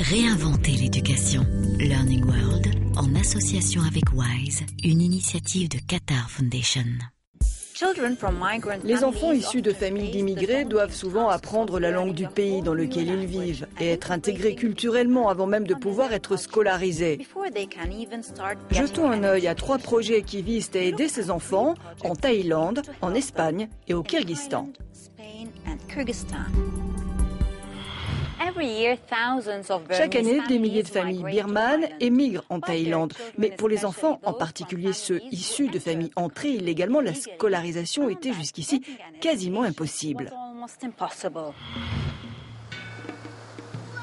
Réinventer l'éducation. Learning World, en association avec WISE, une initiative de Qatar Foundation. Les enfants issus de familles d'immigrés doivent souvent apprendre la langue du pays dans lequel ils vivent et être intégrés culturellement avant même de pouvoir être scolarisés. Jetons un œil à 3 projets qui visent à aider ces enfants en Thaïlande, en Espagne et au Kyrgyzstan. Chaque année, des milliers de familles birmanes émigrent en Thaïlande. Mais pour les enfants, en particulier ceux issus de familles entrées illégalement, la scolarisation était jusqu'ici quasiment impossible.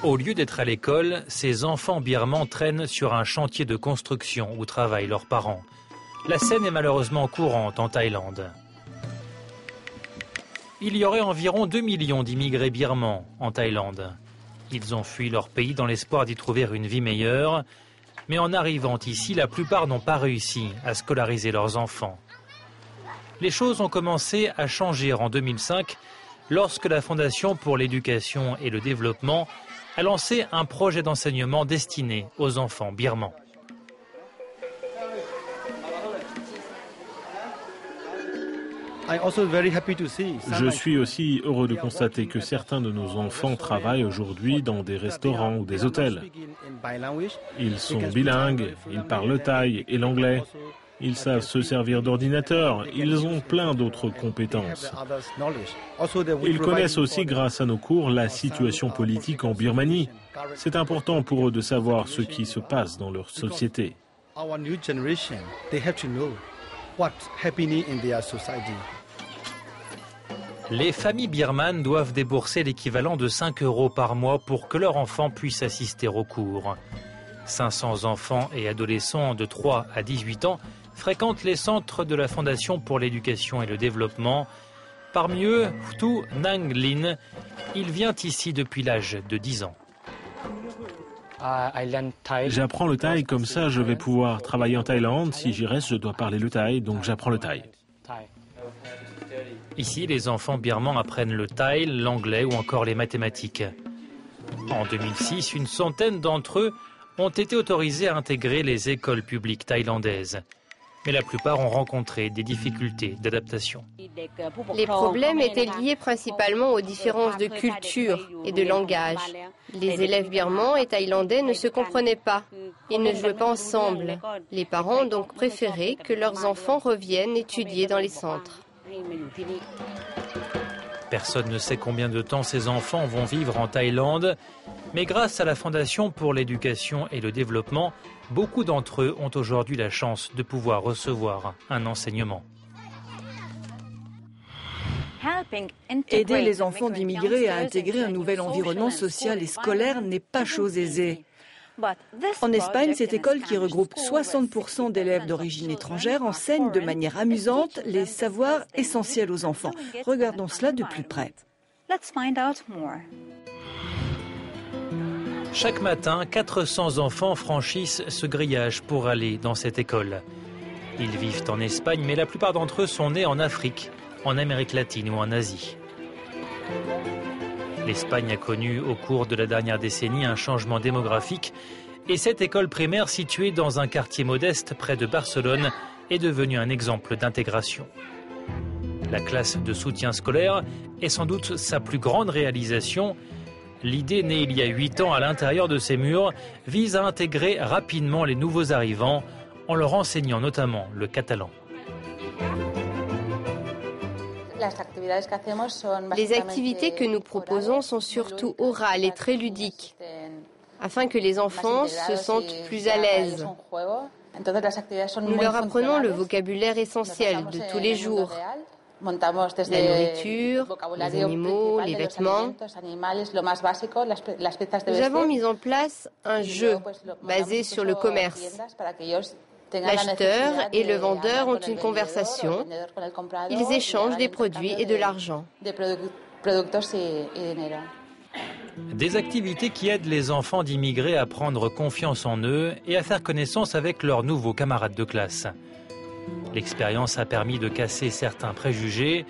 Au lieu d'être à l'école, ces enfants birmans traînent sur un chantier de construction où travaillent leurs parents. La scène est malheureusement courante en Thaïlande. Il y aurait environ 2 millions d'immigrés birmans en Thaïlande. Ils ont fui leur pays dans l'espoir d'y trouver une vie meilleure. Mais en arrivant ici, la plupart n'ont pas réussi à scolariser leurs enfants. Les choses ont commencé à changer en 2005 lorsque la Fondation pour l'éducation et le développement a lancé un projet d'enseignement destiné aux enfants birmans. Je suis aussi heureux de constater que certains de nos enfants travaillent aujourd'hui dans des restaurants ou des hôtels. Ils sont bilingues, ils parlent le thaï et l'anglais. Ils savent se servir d'ordinateur, ils ont plein d'autres compétences. Ils connaissent aussi, grâce à nos cours, la situation politique en Birmanie. C'est important pour eux de savoir ce qui se passe dans leur société. Les familles birmanes doivent débourser l'équivalent de 5 € par mois pour que leur enfant puisse assister aux cours. 500 enfants et adolescents de 3 à 18 ans fréquentent les centres de la Fondation pour l'éducation et le développement. Parmi eux, Thu Nang Lin, il vient ici depuis l'âge de 10 ans. J'apprends le thaï, comme ça je vais pouvoir travailler en Thaïlande. Si j'y reste, je dois parler le thaï, donc j'apprends le thaï. Ici, les enfants birmans apprennent le thaï, l'anglais ou encore les mathématiques. En 2006, une centaine d'entre eux ont été autorisés à intégrer les écoles publiques thaïlandaises. Mais la plupart ont rencontré des difficultés d'adaptation. Les problèmes étaient liés principalement aux différences de culture et de langage. Les élèves birmans et thaïlandais ne se comprenaient pas. Ils ne jouaient pas ensemble. Les parents ont donc préféré que leurs enfants reviennent étudier dans les centres. Personne ne sait combien de temps ces enfants vont vivre en Thaïlande, mais grâce à la Fondation pour l'éducation et le développement, beaucoup d'entre eux ont aujourd'hui la chance de pouvoir recevoir un enseignement. Aider les enfants d'immigrés à intégrer un nouvel environnement social et scolaire n'est pas chose aisée. En Espagne, cette école qui regroupe 60% d'élèves d'origine étrangère enseigne de manière amusante les savoirs essentiels aux enfants. Regardons cela de plus près. Chaque matin, 400 enfants franchissent ce grillage pour aller dans cette école. Ils vivent en Espagne, mais la plupart d'entre eux sont nés en Afrique, en Amérique latine ou en Asie. L'Espagne a connu au cours de la dernière décennie un changement démographique et cette école primaire située dans un quartier modeste près de Barcelone est devenue un exemple d'intégration. La classe de soutien scolaire est sans doute sa plus grande réalisation. L'idée née il y a 8 ans à l'intérieur de ces murs vise à intégrer rapidement les nouveaux arrivants en leur enseignant notamment le catalan. Les activités que nous proposons sont surtout orales et très ludiques, afin que les enfants se sentent plus à l'aise. Nous leur apprenons le vocabulaire essentiel de tous les jours, la nourriture, les animaux, les vêtements. Nous avons mis en place un jeu basé sur le commerce. L'acheteur et le vendeur ont une conversation. Ils échangent des produits et de l'argent. Des activités qui aident les enfants d'immigrés à prendre confiance en eux et à faire connaissance avec leurs nouveaux camarades de classe. L'expérience a permis de casser certains préjugés.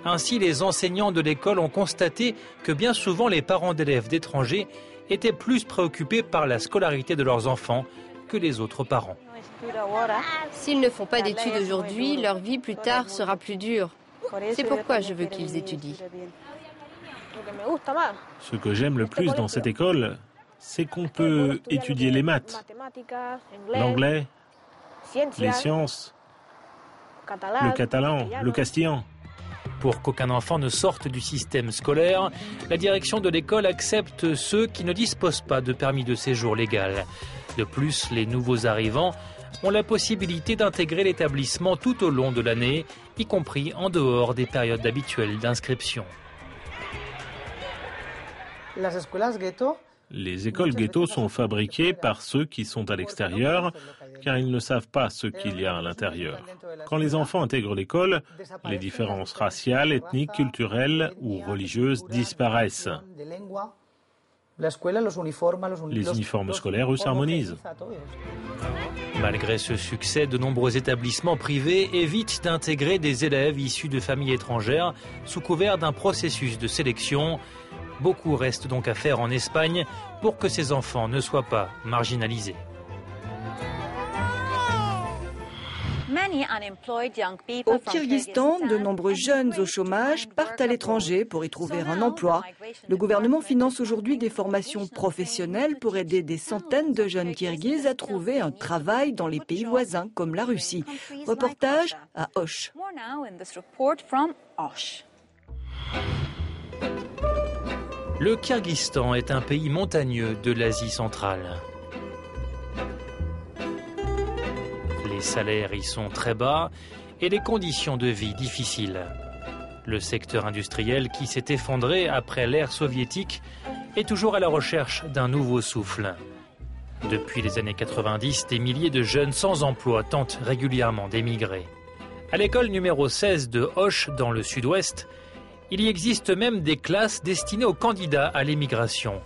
Ainsi, les enseignants de l'école ont constaté que bien souvent les parents d'élèves d'étrangers étaient plus préoccupés par la scolarité de leurs enfants que les autres parents. S'ils ne font pas d'études aujourd'hui, leur vie plus tard sera plus dure. C'est pourquoi je veux qu'ils étudient. Ce que j'aime le plus dans cette école, c'est qu'on peut étudier les maths, l'anglais, les sciences, le catalan, le castillan. Pour qu'aucun enfant ne sorte du système scolaire, la direction de l'école accepte ceux qui ne disposent pas de permis de séjour légal. De plus, les nouveaux arrivants ont la possibilité d'intégrer l'établissement tout au long de l'année, y compris en dehors des périodes habituelles d'inscription. Les écoles ghetto sont fabriquées par ceux qui sont à l'extérieur, car ils ne savent pas ce qu'il y a à l'intérieur. Quand les enfants intègrent l'école, les différences raciales, ethniques, culturelles ou religieuses disparaissent. Les uniformes scolaires, eux, s'harmonisent. Malgré ce succès, de nombreux établissements privés évitent d'intégrer des élèves issus de familles étrangères sous couvert d'un processus de sélection. Beaucoup reste donc à faire en Espagne pour que ces enfants ne soient pas marginalisés. Au Kirghizstan, de nombreux jeunes au chômage partent à l'étranger pour y trouver un emploi. Le gouvernement finance aujourd'hui des formations professionnelles pour aider des centaines de jeunes Kirghizes à trouver un travail dans les pays voisins comme la Russie. Reportage à Osh. Le Kirghizstan est un pays montagneux de l'Asie centrale. Les salaires y sont très bas et les conditions de vie difficiles. Le secteur industriel qui s'est effondré après l'ère soviétique est toujours à la recherche d'un nouveau souffle. Depuis les années 90, des milliers de jeunes sans emploi tentent régulièrement d'émigrer. À l'école numéro 16 de Osh, dans le sud-ouest, il y existe même des classes destinées aux candidats à l'émigration.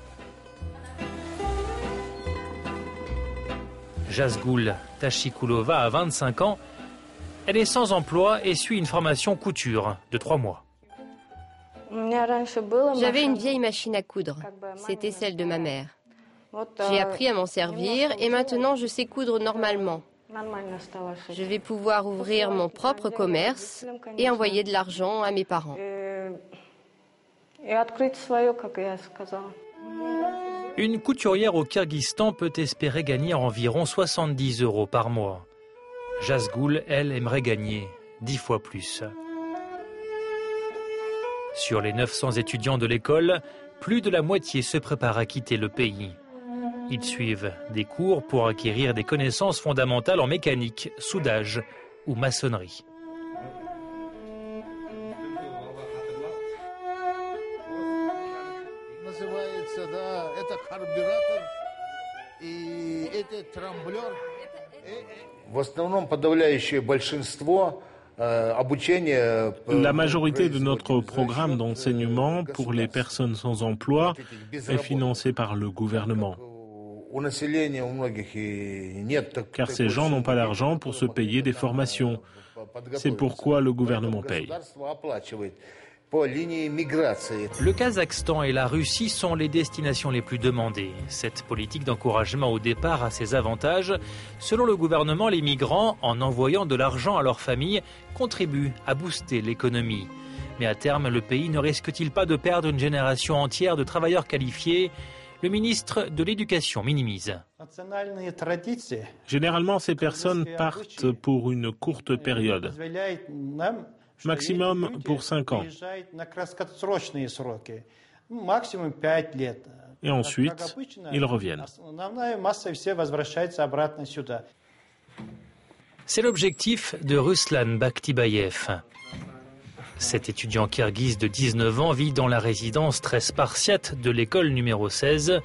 Jazgoul Tashikulova a 25 ans. Elle est sans emploi et suit une formation couture de 3 mois. J'avais une vieille machine à coudre. C'était celle de ma mère. J'ai appris à m'en servir et maintenant je sais coudre normalement. Je vais pouvoir ouvrir mon propre commerce et envoyer de l'argent à mes parents. Une couturière au Kirghizstan peut espérer gagner environ 70 € par mois. Jazgoul, elle, aimerait gagner 10 fois plus. Sur les 900 étudiants de l'école, plus de la moitié se préparent à quitter le pays. Ils suivent des cours pour acquérir des connaissances fondamentales en mécanique, soudage ou maçonnerie. La majorité de notre programme d'enseignement pour les personnes sans emploi est financé par le gouvernement. Car ces gens n'ont pas d'argent pour se payer des formations. C'est pourquoi le gouvernement paye. Le Kazakhstan et la Russie sont les destinations les plus demandées. Cette politique d'encouragement au départ a ses avantages. Selon le gouvernement, les migrants, en envoyant de l'argent à leur famille, contribuent à booster l'économie. Mais à terme, le pays ne risque-t-il pas de perdre une génération entière de travailleurs qualifiés ? Le ministre de l'Éducation minimise. Généralement, ces personnes partent pour une courte période. Maximum pour 5 ans. Et ensuite, ils reviennent. C'est l'objectif de Ruslan Bakhtibayev. Cet étudiant kirghize de 19 ans vit dans la résidence très spartiate de l'école numéro 16.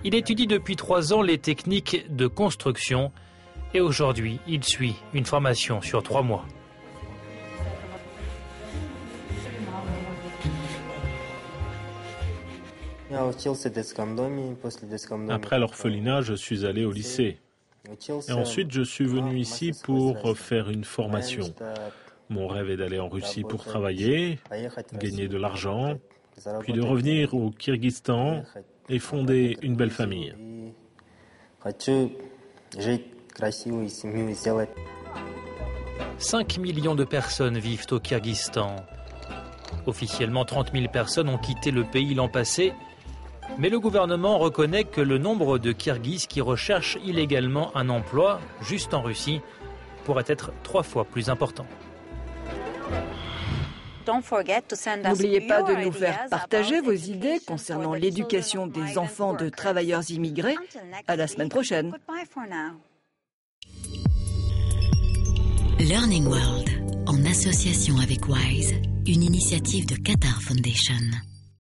Il étudie depuis 3 ans les techniques de construction et aujourd'hui, il suit une formation sur 3 mois. Après l'orphelinat, je suis allé au lycée. Et ensuite, je suis venu ici pour faire une formation. Mon rêve est d'aller en Russie pour travailler, gagner de l'argent, puis de revenir au Kirghizstan et fonder une belle famille. 5 millions de personnes vivent au Kirghizstan. Officiellement, 30 000 personnes ont quitté le pays l'an passé, mais le gouvernement reconnaît que le nombre de Kirghizes qui recherchent illégalement un emploi, juste en Russie, pourrait être 3 fois plus important. N'oubliez pas de nous faire partager vos idées concernant l'éducation des enfants de travailleurs immigrés. À la semaine prochaine. Learning World, en association avec WISE, une initiative de Qatar Foundation.